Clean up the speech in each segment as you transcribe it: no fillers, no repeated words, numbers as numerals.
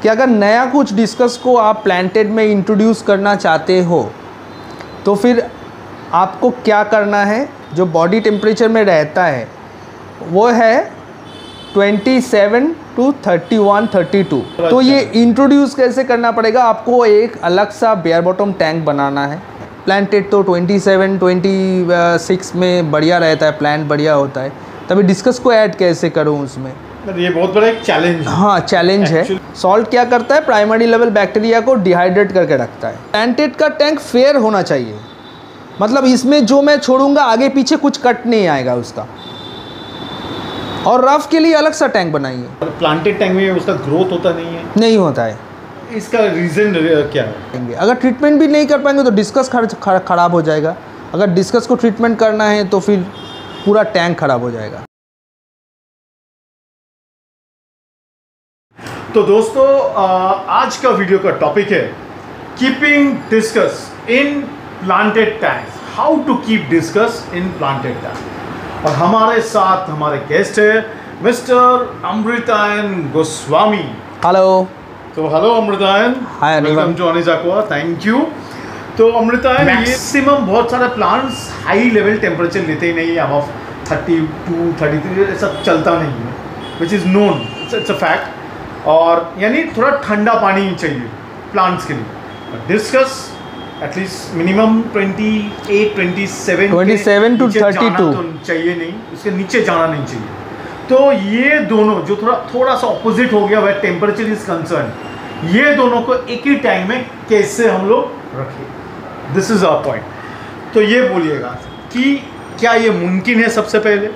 कि अगर नया कुछ डिस्कस को आप प्लांटेड में इंट्रोड्यूस करना चाहते हो तो फिर आपको क्या करना है। जो बॉडी टेम्परेचर में रहता है वो है 27 to 31, 32। तो ये इंट्रोड्यूस कैसे करना पड़ेगा, आपको एक अलग सा बेयर बॉटम टैंक बनाना है। प्लांटेड तो 27, 26 में बढ़िया रहता है, प्लांट बढ़िया होता है, तभी डिस्कस को ऐड कैसे करूँ उसमें, ये बहुत बड़ा एक चैलेंज है। हाँ चैलेंज है। सॉल्ट क्या करता है, प्राइमरी लेवल बैक्टीरिया को डिहाइड्रेट करके रखता है। प्लांटेड का टैंक फेयर होना चाहिए, मतलब इसमें जो मैं छोड़ूंगा आगे पीछे कुछ कट नहीं आएगा उसका। और रफ के लिए अलग सा टैंक बनाइए। प्लांटेड टैंक में उसका ग्रोथ होता नहीं होता है। इसका रीज़न क्या है? अगर ट्रीटमेंट भी नहीं कर पाएंगे तो डिस्कस खराब हो जाएगा। अगर डिस्कस को ट्रीटमेंट करना है तो फिर पूरा टैंक खराब हो जाएगा। तो दोस्तों आज का वीडियो का टॉपिक है keeping discus in planted tanks, how to keep discus in planted tank. और हमारे साथ हमारे गेस्ट है मिस्टर अमृतायन गोस्वामी। हेलो। तो hello Amritayan, hi, welcome to Anees aqua, thank you. तो अमृतायन, मैक्सिमम बहुत सारे प्लांट्स हाई लेवल टेम्परेचर लेते ही नहीं, अबव 32, 33 ऐसा चलता नहीं है, which is known, it's a fact. और यानी थोड़ा ठंडा पानी चाहिए प्लांट्स के लिए। डिस्कस एटलीस्ट मिनिमम 28, 27 to 32 तो चाहिए नहीं, उसके नीचे जाना नहीं चाहिए। तो ये दोनों जो थोड़ा सा ऑपोजिट हो गया वह टेम्परेचर इज कंसर्न, ये दोनों को एक ही टाइम में कैसे हम लोग रखें, दिस इज आवर पॉइंट। तो ये बोलिएगा कि क्या ये मुमकिन है सबसे पहले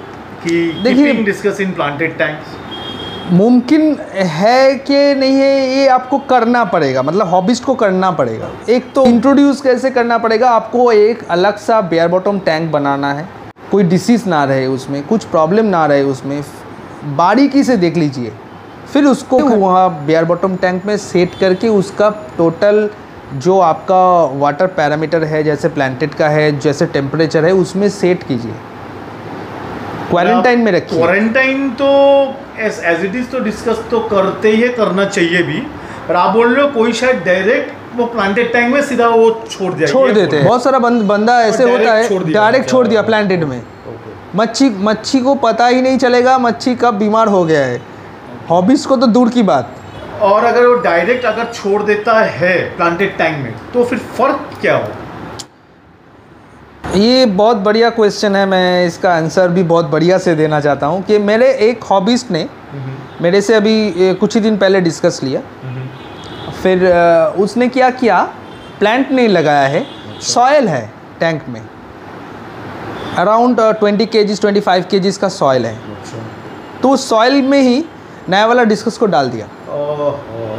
कि keeping discus in planted tanks? मुमकिन है कि नहीं है, ये आपको करना पड़ेगा, मतलब हॉबिस्ट को करना पड़ेगा। एक तो इंट्रोड्यूस कैसे करना पड़ेगा, आपको एक अलग सा बेयर बॉटम टैंक बनाना है, कोई डिसीज़ ना रहे उसमें, कुछ प्रॉब्लम ना रहे उसमें, बारीकी से देख लीजिए। फिर उसको वहाँ बेयर बॉटम टैंक में सेट करके उसका टोटल जो आपका वाटर पैरामीटर है, जैसे प्लांटेड का है, जैसे टेम्परेचर है, उसमें सेट कीजिए। क्वारंटाइन में रखिए। क्वारंटाइन तो एज इट इज तो डिस्कस तो करते ही करना चाहिए भी, पर आप बोल रहे हो कोई शायद डायरेक्ट वो प्लांटेड टैंक में सीधा वो छोड़ देते हैं। बहुत सारा बंदा ऐसे होता है, डायरेक्ट छोड़ दिया प्लांटेड में। मच्छी को पता ही नहीं चलेगा मच्छी कब बीमार हो गया है, हॉबीज को तो दूर की बात। और अगर वो डायरेक्ट अगर छोड़ देता है प्लांटेड टैंक में तो फिर फर्क क्या हो? ये बहुत बढ़िया क्वेश्चन है, मैं इसका आंसर भी बहुत बढ़िया से देना चाहता हूँ। कि मेरे एक हॉबिस्ट ने मेरे से अभी कुछ ही दिन पहले डिस्कस लिया, फिर उसने क्या किया, प्लांट नहीं लगाया है, सॉयल है टैंक में, अराउंड 20 kgs 25 kgs का सॉयल है। तो उस सॉयल में ही नया वाला डिस्कस को डाल दिया।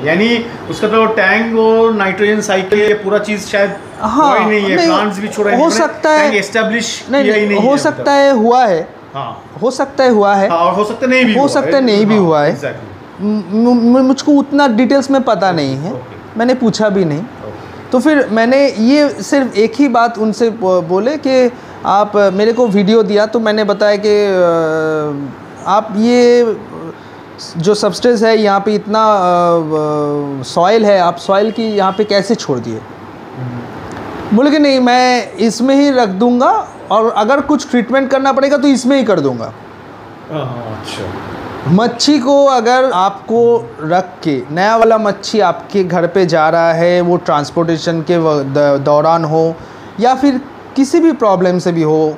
यानी उसका तो टैंक वो नाइट्रोजन साइकिल ये पूरा चीज शायद हाँ, नहीं है, प्लांट्स भी छोड़ा हो सकता है एस्टैब्लिश नहीं हो सकता है हुआ है, हो सकता है हुआ है, और हो सकता नहीं भी, हो सकता नहीं भी हुआ है। मुझको उतना डिटेल्स में पता नहीं है, मैंने पूछा भी नहीं। तो फिर मैंने ये सिर्फ एक ही बात उनसे बोले कि आप मेरे को वीडियो दिया, तो मैंने बताया कि आप ये जो सब्सटेंस है यहाँ पे इतना सॉइल है, आप सॉइल की यहाँ पे कैसे छोड़ दिए? बोले कि नहीं, मैं इसमें ही रख दूंगा और अगर कुछ ट्रीटमेंट करना पड़ेगा तो इसमें ही कर दूंगा। अच्छा। मच्छी को अगर आपको रख के, नया वाला मच्छी आपके घर पे जा रहा है, वो ट्रांसपोर्टेशन के दौरान हो या फिर किसी भी प्रॉब्लम से भी हो,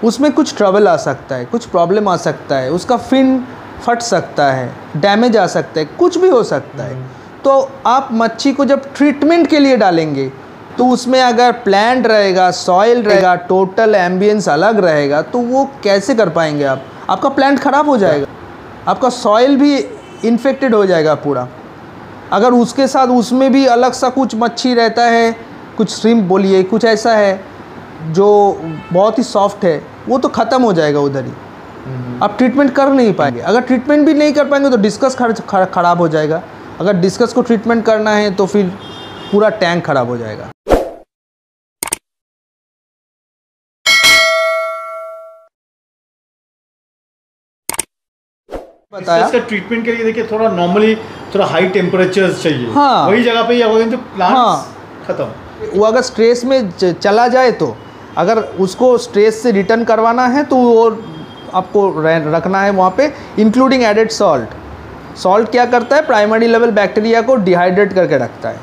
उसमें कुछ ट्रबल आ सकता है, कुछ प्रॉब्लम आ सकता है, उसका फिन फट सकता है, डैमेज आ सकता है, कुछ भी हो सकता है। तो आप मच्छी को जब ट्रीटमेंट के लिए डालेंगे तो उसमें अगर प्लांट रहेगा, सॉइल रहेगा, टोटल एम्बियंस अलग रहेगा, तो वो कैसे कर पाएंगे आप? आपका प्लांट ख़राब हो जाएगा, आपका सॉइल भी इन्फेक्टेड हो जाएगा पूरा। अगर उसके साथ उसमें भी अलग सा कुछ मच्छी रहता है, कुछ श्रिम्प बोलिए, कुछ ऐसा है जो बहुत ही सॉफ्ट है, वो तो ख़त्म हो जाएगा उधर ही, आप ट्रीटमेंट कर नहीं पाएंगे। अगर ट्रीटमेंट भी नहीं कर पाएंगे तो डिस्कस खराब हो जाएगा। अगर डिस्कस को ट्रीटमेंट करना है तो फिर पूरा टैंक खराब हो जाएगा। इसका ट्रीटमेंट के लिए देखिए थोड़ा नॉर्मली थोड़ा हाई टेम्परेचर्स चाहिए, हाँ, वही जगह पे अगेन तो प्लांट्स हाँ, खत्म। वो अगर स्ट्रेस में चला जाए तो अगर उसको स्ट्रेस से रिटर्न करवाना है तो वो आपको रखना है वहाँ पे, इंक्लूडिंग एडेड सॉल्ट। सॉल्ट क्या करता है, प्राइमरी लेवल बैक्टीरिया को डिहाइड्रेट करके रखता है,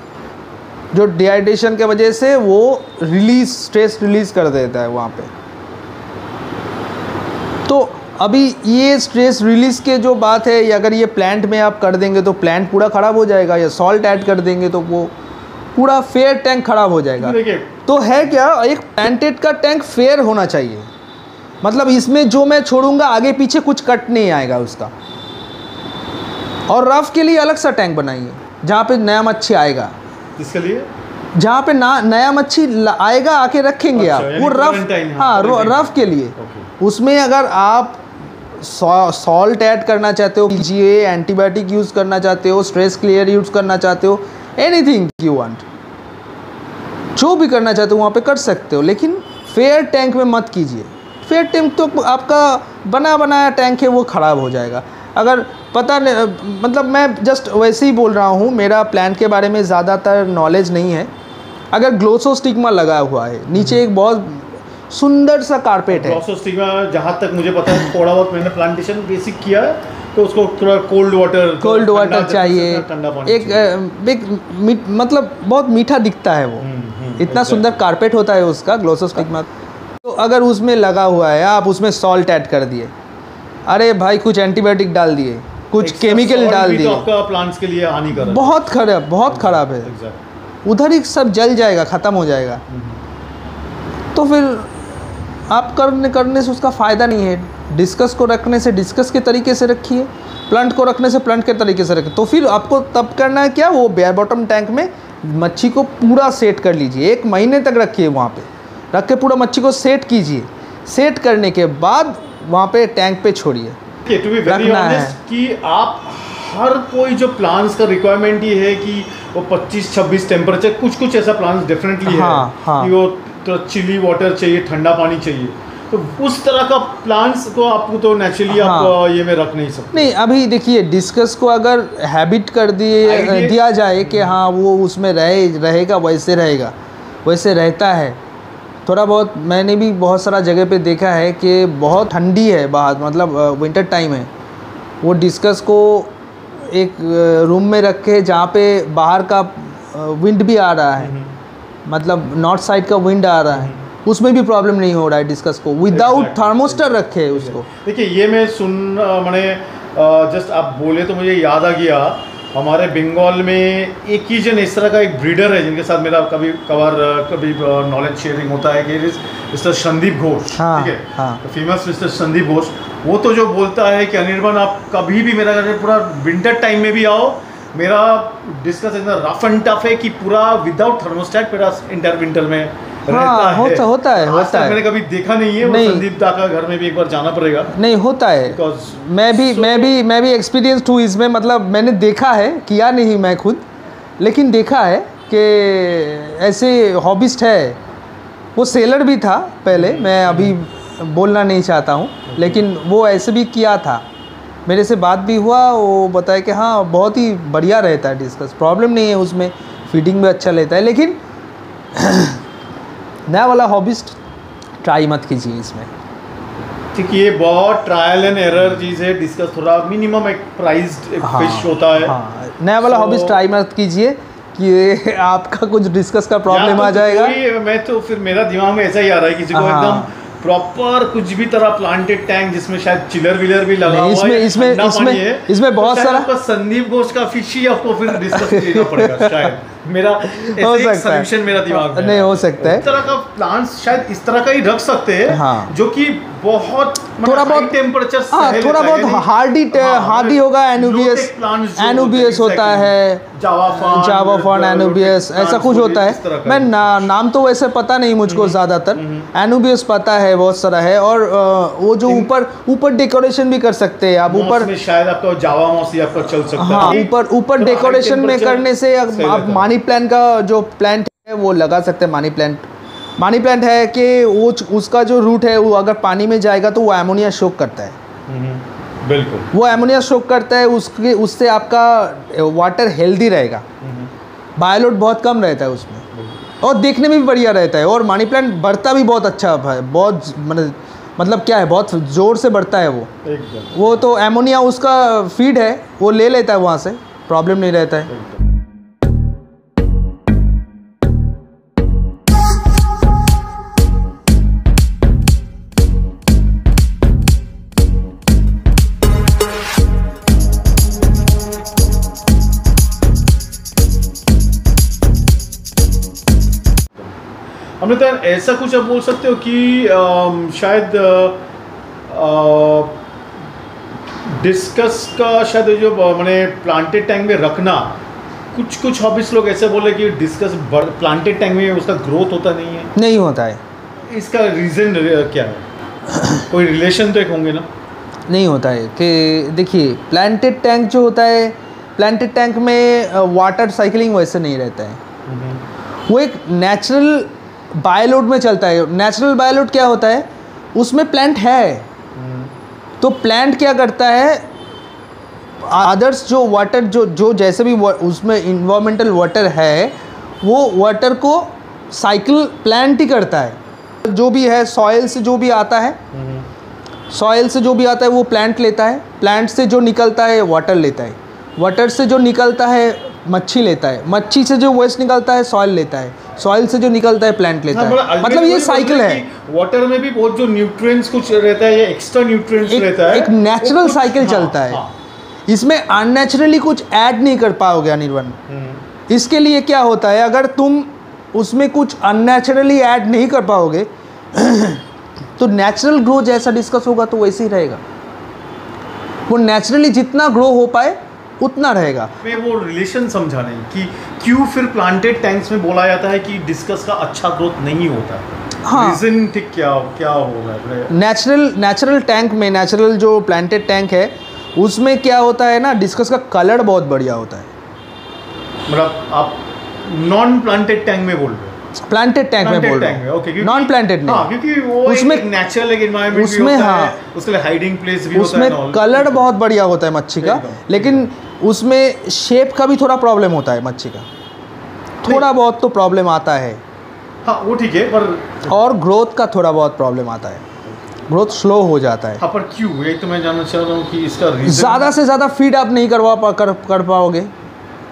जो डिहाइड्रेशन के वजह से वो स्ट्रेस रिलीज कर देता है वहाँ पे। तो अभी ये स्ट्रेस रिलीज के जो बात है, अगर ये प्लांट में आप कर देंगे तो प्लांट पूरा ख़राब हो जाएगा, या सॉल्ट ऐड कर देंगे तो वो पूरा फेयर टैंक ख़राब हो जाएगा। तो है क्या, एक प्लांटेड का टैंक फेयर होना चाहिए, मतलब इसमें जो मैं छोड़ूंगा आगे पीछे कुछ कट नहीं आएगा उसका। और रफ के लिए अलग सा टैंक बनाइए जहाँ पे नया मच्छी आएगा, इसके लिए जहाँ पे नया मच्छी आएगा आके रखेंगे। अच्छा, आप वो रफ, हाँ रफ के लिए। उसमें अगर आप सॉल्ट ऐड करना चाहते हो कीजिए, एंटीबायोटिक यूज़ करना चाहते हो, स्ट्रेस क्लियर यूज़ करना चाहते हो, एनीथिंग यू वांट, जो भी करना चाहते हो वहाँ पे कर सकते हो, लेकिन फेयर टैंक में मत कीजिए। फेयर टैंक तो आपका बना बनाया टैंक है, वो ख़राब हो जाएगा। अगर पता नहीं, मतलब मैं जस्ट वैसे ही बोल रहा हूँ, मेरा प्लांट के बारे में ज़्यादातर नॉलेज नहीं है। अगर ग्लोसोस्टिग्मा लगा हुआ है, नीचे एक बहुत सुंदर सा कारपेट है। ग्लोसोस्टिग्मा जहाँ तक मुझे पता है, थोड़ा बहुत मैंने प्लांटेशन बेसिक किया है, तो उसको थोड़ा कोल्ड वाटर चाहिए, एक मतलब बहुत मीठा दिखता है वो, इतना सुंदर कारपेट होता है उसका ग्लोसोस्टिग्मा। तो अगर उसमें लगा हुआ है, आप उसमें सॉल्ट ऐड कर दिए, अरे भाई कुछ एंटीबायोटिक डाल दिए, कुछ केमिकल डाल दिए, तो आपका प्लांट्स के लिए हानिकारक, बहुत ख़राब है। उधर ही सब जल जाएगा, ख़त्म हो जाएगा। तो फिर आप करने से उसका फ़ायदा नहीं है। डिस्कस को रखने से डिस्कस के तरीके से रखिए, प्लांट को रखने से प्लांट के तरीके से रखिए। तो फिर आपको तब करना है क्या, वो बेयर बॉटम टैंक में मच्छी को पूरा सेट कर लीजिए, 1 महीने तक रखिए वहाँ पे, रख के पूरा मच्छी को सेट कीजिए। सेट करने के बाद वहाँ पे टैंक पे छोड़िए। टू बी वेरी ऑनेस्ट कि आप हर कोई जो प्लांट्स का रिक्वायरमेंट ये है कि वो 25-26 टेम्परेचर, कुछ ऐसा प्लांट्स डेफिनेटली है कि वो तो चिली वाटर चाहिए, ठंडा पानी चाहिए, तो उस तरह का प्लांट्स को आपको तो नेचुरली आप ये में रख नहीं सकते। नहीं, अभी देखिए डिस्कस को अगर हैबिट कर दिया जाए कि हाँ वो उसमें रहेगा, वैसे रहेगा, वैसे रहता है। थोड़ा बहुत मैंने भी बहुत सारा जगह पे देखा है कि बहुत ठंडी है बाहर, मतलब विंटर टाइम है, वो डिस्कस को एक रूम में रखे जहाँ पे बाहर का विंड भी आ रहा है, मतलब नॉर्थ साइड का विंड आ रहा है, उसमें भी प्रॉब्लम नहीं हो रहा है डिस्कस को, विदाउट थर्मोस्टर रखे उसको। देखिए ये मैं मैंने जस्ट आप बोले तो मुझे याद आ गया, हमारे बंगाल में एक ही जन इस तरह का एक ब्रीडर है जिनके साथ मेरा कभी नॉलेज शेयरिंग होता है, कि मिस्टर संदीप घोष, ठीक है, तो फेमस मिस्टर संदीप घोष। वो तो जो बोलता है कि अनिर्बाण आप कभी भी मेरा घर पूरा विंटर टाइम में भी आओ, मेरा डिस्कस इतना रफ एंड टफ है कि पूरा विदाउट थर्मोस्टेट मेरा इंटर विंटर में रहता है। होता है। मैंने कभी देखा नहीं है, वो संदीप दा का घर में भी एक बार जाना पड़ेगा। नहीं होता है, मैं भी एक्सपीरियंस्ड हूँ इसमें, मतलब मैंने देखा है, किया नहीं मैं खुद, लेकिन देखा है कि ऐसे हॉबिस्ट है। वो सेलर भी था पहले, मैं अभी बोलना नहीं चाहता हूँ, लेकिन वो ऐसे भी किया था, मेरे से बात भी हुआ, वो बताया कि हाँ बहुत ही बढ़िया रहता है डिस्कस, प्रॉब्लम नहीं है उसमें, फीडिंग भी अच्छा लेता है। लेकिन नया वाला हॉबिस्ट ट्राई मत कीजिए इसमें, ठीक, ये बहुत ट्रायल एंड एरर चीज़ है। डिस्कस थोड़ा मिनिमम एक प्राइस्ड फिश होता है। नया वाला हॉबिस्ट ट्राई मत कीजिए कि आपका कुछ डिस्कस का प्रॉब्लम आ जाएगा। मैं तो फिर मेरा दिमाग में ऐसा ही आ रहा है, किसी को एकदम प्रॉपर कुछ भी तरह प्लांटेड टैंक जिसमें शायद चिलर विलर भी लगा हुआ है, इसमें बहुत तो सारा संदीप घोष का फिश ही आपको फिर डिस्कस लेना पड़ेगा शायद। मेरा हो सकता है, मेरा दिमाग में नहीं हो सकता है, इस तरह का प्लांट्स शायद इस तरह का ही रख सकते हैं, जो कि बहुत थोड़ा बहुत टेम्परेचर, थोड़ा बहुत हार्डी होगा। एनुबियस होता है, जावा फॉर्न, एनुबियस, ऐसा कुछ होता है। मैं नाम तो वैसे पता नहीं मुझको ज़्यादातर, एनुबियस पता है, बहुत सारा है। और वो जो ऊपर डेकोरेशन भी कर सकते हैं आप, ऊपर शायद आपका जावा मॉस आपका चल सकता है। हाँ, ऊपर डेकोरेशन में करने से आप मनी प्लांट का जो प्लांट है वो लगा सकते हैं। मनी प्लांट है कि वो उसका जो रूट है वो अगर पानी में जाएगा तो वो एमोनिया शोक करता है, बिल्कुल। वो एमोनिया सोक करता है, उससे आपका वाटर हेल्दी रहेगा, बायोलोड बहुत कम रहता है उसमें, और देखने में भी बढ़िया रहता है, और मनी प्लांट बढ़ता भी बहुत अच्छा है, बहुत मतलब क्या है, बहुत ज़ोर से बढ़ता है वो एकदम। वो तो एमोनिया उसका फीड है, वो ले लेता है वहाँ से, प्रॉब्लम नहीं रहता है। हमने तो ऐसा कुछ आप बोल सकते हो कि शायद डिस्कस का शायद जो मैंने प्लांटेड टैंक में रखना, कुछ हॉबीज लोग ऐसे बोले कि डिस्कस प्लांटेड टैंक में उसका ग्रोथ होता नहीं होता है। इसका रीज़न क्या है? कोई रिलेशन तो एक होंगे ना? नहीं होता है कि देखिए, प्लांटेड टैंक जो होता है, प्लांटेड टैंक में वाटर साइकिलिंग वैसे नहीं रहता है, वो एक नेचुरल बायोलोड में चलता है। नेचुरल बायोलोड क्या होता है, उसमें प्लांट है, तो प्लांट क्या करता है, अदर्स जो वाटर जो जैसे भी उसमें इन्वायरमेंटल वाटर है, वो वाटर को साइकिल प्लांट ही करता है। जो भी है सॉइल से जो भी आता है, सॉइल से जो भी आता है वो प्लांट लेता है, प्लांट से जो निकलता है वाटर लेता है, वाटर से जो निकलता है मच्छी लेता है, मच्छी से जो वेस्ट निकलता है सॉइल लेता है, सॉइल से जो निकलता है प्लांट लेता है। मतलब ये साइकिल है। वाटर में भी बहुत जो न्यूट्रिएंट्स कुछ रहता है या एक्स्ट्रा न्यूट्रिएंट्स रहता है, एक नेचुरल साइकिल चलता है। इसमें अननेचुरली कुछ ऐड नहीं कर पाओगे अनिर्वन। इसके लिए क्या होता है, अगर तुम उसमें कुछ अननेचुरली ऐड नहीं कर पाओगे तो नेचुरल ग्रो जैसा डिस्कस होगा तो वैसे ही रहेगा, वो नेचुरली जितना ग्रो हो पाए उतना रहेगा। मैं वो रिलेशन समझा नहीं कि क्यों फिर प्लांटेड टैंक्स में बोला जाता है कि डिस्कस का अच्छा ग्रोथ नहीं होता है। हाँ, रीजन ठीक क्या होगा? नेचुरल टैंक में, नेचुरल जो प्लांटेड टैंक है उसमें क्या होता है ना, डिस्कस का कलर बहुत बढ़िया होता है। मतलब आप नॉन प्लांटेड टैंक में बोल रहे हो? प्लांटेड टैंक में बोल रहे हो, नॉन प्लांटेड नहीं। हाँ, क्योंकि वो उसमें एक नेचुरल एक एनवायरनमेंट भी उसमें, होता हाँ, है, उसके लिए हाइडिंग प्लेस भी उसमें होता है, कलर बहुत बढ़िया होता है मच्छी का, लेकिन उसमें शेप का भी थोड़ा प्रॉब्लम होता है मच्छी का, थोड़ा बहुत तो प्रॉब्लम आता है। हाँ वो ठीक है, पर और ग्रोथ का थोड़ा बहुत प्रॉब्लम आता है, ग्रोथ स्लो हो जाता है। हाँ, पर क्यों? ये तो मैं जानना चाह रहा हूँ कि इसका रीजन। ज़्यादा से ज़्यादा फीड आप नहीं कर पाओगे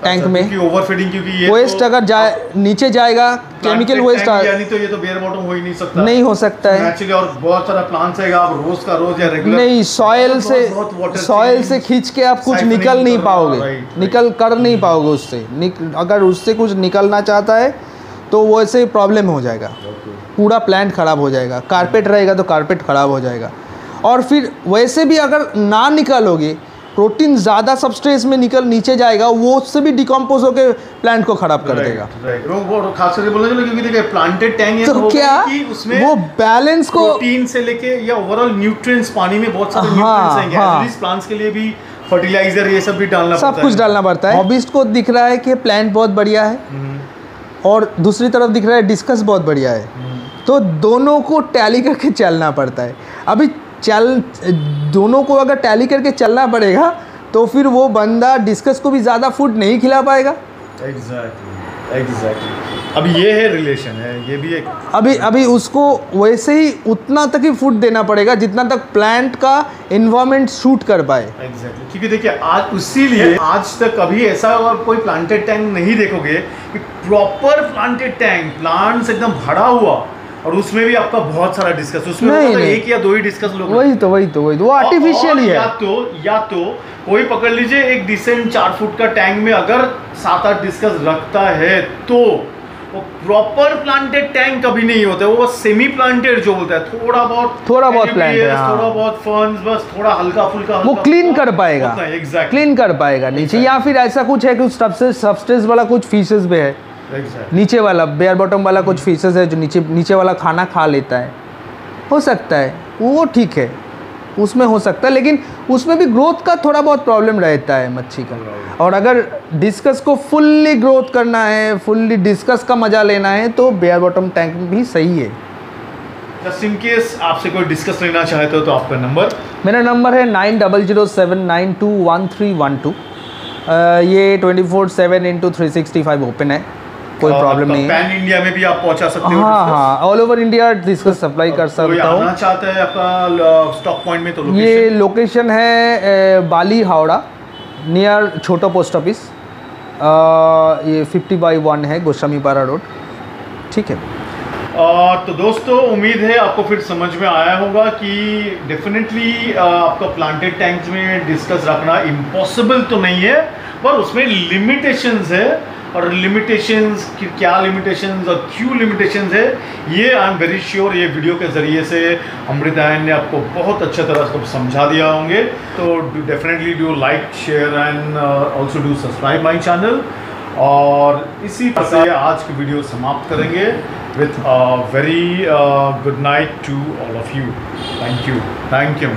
टैंक में, क्योंकि ओवरफीडिंग, क्योंकि ये वेस्ट अगर जाए नीचे जाएगा, केमिकल वेस्ट यानी तो ये तो बेयर बॉटम हो ही नहीं सकता, नहीं हो सकता है एक्चुअली। और बहुत सारा प्लांट्स है, आप रोज का रोज या रेगुलर नहीं, सॉइल से खींच के आप कुछ निकल नहीं पाओगे, निकल कर नहीं पाओगे उससे। अगर उससे कुछ निकलना चाहता है तो वैसे प्रॉब्लम हो जाएगा, पूरा प्लांट ख़राब हो जाएगा। कारपेट रहेगा तो कारपेट ख़राब हो जाएगा, और फिर वैसे भी अगर ना निकालोगे, प्रोटीन ज़्यादा सबस्ट्रेट में निकल नीचे जाएगा, वो उससे भी डिकम्पोज होकर प्लांट को ख़राब कर देगा। खास करके बोलना चाहिए, क्योंकि देखिए प्लांटेड टैंक तो क्या उसमें वो बैलेंस को, प्रोटीन से लेके या ओवरऑल न्यूट्रिएंट्स, पानी में बहुत सारे न्यूट्रिएंट्स हैं, एटलीस्ट प्लांट्स के लिए भी फर्टिलाइजर ये सब भी डालना पड़ता है, सब कुछ डालना पड़ता है। हॉबिस्ट को दिख रहा है कि प्लांट बहुत बढ़िया है, और दूसरी तरफ दिख रहा है डिस्कस बहुत बढ़िया है, तो दोनों को टैली करके चलना पड़ता है। अभी दोनों को अगर टैली करके चलना पड़ेगा तो फिर वो बंदा डिस्कस को भी ज़्यादा फूड नहीं खिला पाएगा। एग्जैक्टली। अब ये है रिलेशन है, ये भी एक अभी उसको वैसे ही उतना तक ही फूड देना पड़ेगा जितना तक प्लांट का एनवायरनमेंट सूट कर पाए। एग्जैक्टली, क्योंकि देखिए आज इसीलिए आज तक कभी ऐसा कोई प्लांटेड टैंक नहीं देखोगे कि प्रॉपर प्लांटेड टैंक, प्लांट्स एकदम भरा हुआ और उसमें भी आपका बहुत सारा डिस्कस, उसमें नहीं। एक या दो ही डिस्कस लोग, वही तो वो आर्टिफिशियल ही है। या तो कोई पकड़ लीजिए एक डिसेंट 4 फुट का टैंक में अगर 7-8 डिस्कस रखता है तो वो प्रॉपर प्लांटेड टैंक कभी नहीं होता है, वो सेमी प्लांटेड जो बोलता है, थोड़ा बहुत प्लांट है, थोड़ा बहुत फर्न्स, बस थोड़ा हल्का फुल्का वो क्लीन कर पाएगा, क्लीन कर पाएगा नीचे, या फिर ऐसा कुछ है कि सबस्टेंस वाला कुछ फिशेस भी है, नीचे वाला बेयर बॉटम वाला कुछ फिशेस है जो नीचे वाला खाना खा लेता है, हो सकता है वो ठीक है, उसमें हो सकता है, लेकिन उसमें भी ग्रोथ का थोड़ा बहुत प्रॉब्लम रहता है मच्छी का। और अगर डिस्कस को फुल्ली ग्रोथ करना है, फुल्ली डिस्कस का मज़ा लेना है तो बेयर बॉटम टैंक भी सही है। जस्ट इन केस आपसे कोई डिस्कस लेना चाहते हो तो आपका नंबर? मेरा नंबर है 9007921312। ये 24/7 × 365 ओपन है, कोई प्रॉब्लम नहीं है। पैन इंडिया में भी आप पहुंचा सकते हो? हाँ, all over India discuss supply कर सकता हूँ। आना चाहता है आपका स्टॉक पॉइंट में तो ये लोकेशन है बाली हावड़ा, नियर छोटा पोस्ट ऑफिस। ये 50/1 है, गोस्वामीपारा रोड। ठीक है। तो दोस्तों, उम्मीद है आपको फिर समझ में आया होगा कि डेफिनेटली आपका प्लांटेड टैंक्स में डिस्कस रखना इम्पॉसिबल तो नहीं है, पर उसमें लिमिटेशंस है। और लिमिटेशंस क्या लिमिटेशंस और क्यों लिमिटेशंस है, ये आई एम वेरी श्योर ये वीडियो के ज़रिए से अमृतायन ने आपको बहुत अच्छे तरह से समझा दिया होंगे। तो definitely do like, share and also do subscribe my channel. और इसी तरह से आज की वीडियो समाप्त करेंगे with very good night to all of you. Thank you. Thank you.